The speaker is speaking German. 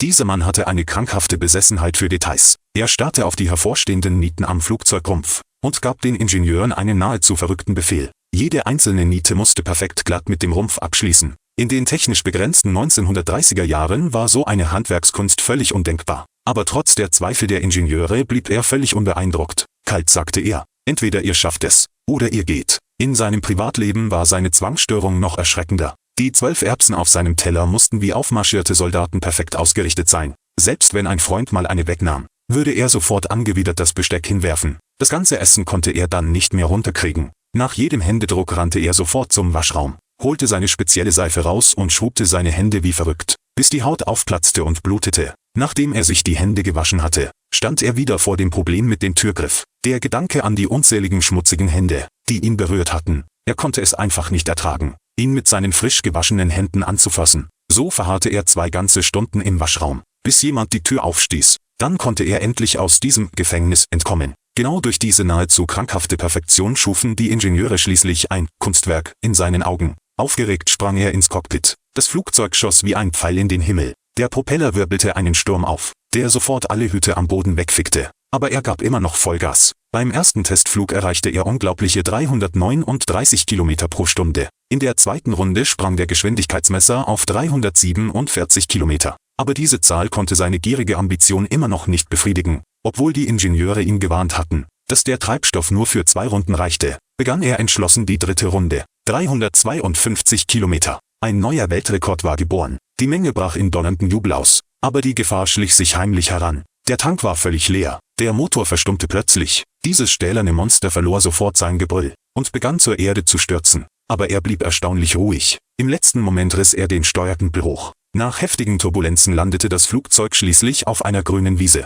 Dieser Mann hatte eine krankhafte Besessenheit für Details. Er starrte auf die hervorstehenden Nieten am Flugzeugrumpf und gab den Ingenieuren einen nahezu verrückten Befehl. Jede einzelne Niete musste perfekt glatt mit dem Rumpf abschließen. In den technisch begrenzten 1930er Jahren war so eine Handwerkskunst völlig undenkbar. Aber trotz der Zweifel der Ingenieure blieb er völlig unbeeindruckt. Kalt sagte er, entweder ihr schafft es, oder ihr geht. In seinem Privatleben war seine Zwangsstörung noch erschreckender. Die 12 Erbsen auf seinem Teller mussten wie aufmarschierte Soldaten perfekt ausgerichtet sein. Selbst wenn ein Freund mal eine wegnahm, würde er sofort angewidert das Besteck hinwerfen. Das ganze Essen konnte er dann nicht mehr runterkriegen. Nach jedem Händedruck rannte er sofort zum Waschraum, holte seine spezielle Seife raus und schrubte seine Hände wie verrückt, bis die Haut aufplatzte und blutete. Nachdem er sich die Hände gewaschen hatte, stand er wieder vor dem Problem mit dem Türgriff. Der Gedanke an die unzähligen schmutzigen Hände, die ihn berührt hatten, er konnte es einfach nicht ertragen, ihn mit seinen frisch gewaschenen Händen anzufassen. So verharrte er 2 ganze Stunden im Waschraum, bis jemand die Tür aufstieß. Dann konnte er endlich aus diesem Gefängnis entkommen. Genau durch diese nahezu krankhafte Perfektion schufen die Ingenieure schließlich ein Kunstwerk in seinen Augen. Aufgeregt sprang er ins Cockpit. Das Flugzeug schoss wie ein Pfeil in den Himmel. Der Propeller wirbelte einen Sturm auf, der sofort alle Hüte am Boden wegfickte. Aber er gab immer noch Vollgas. Beim ersten Testflug erreichte er unglaubliche 339 Kilometer pro Stunde. In der zweiten Runde sprang der Geschwindigkeitsmesser auf 347 Kilometer. Aber diese Zahl konnte seine gierige Ambition immer noch nicht befriedigen. Obwohl die Ingenieure ihn gewarnt hatten, dass der Treibstoff nur für 2 Runden reichte, begann er entschlossen die dritte Runde. 352 Kilometer. Ein neuer Weltrekord war geboren. Die Menge brach in donnernden Jubel aus. Aber die Gefahr schlich sich heimlich heran. Der Tank war völlig leer. Der Motor verstummte plötzlich. Dieses stählerne Monster verlor sofort sein Gebrüll und begann zur Erde zu stürzen. Aber er blieb erstaunlich ruhig. Im letzten Moment riss er den Steuerknüppel hoch. Nach heftigen Turbulenzen landete das Flugzeug schließlich auf einer grünen Wiese.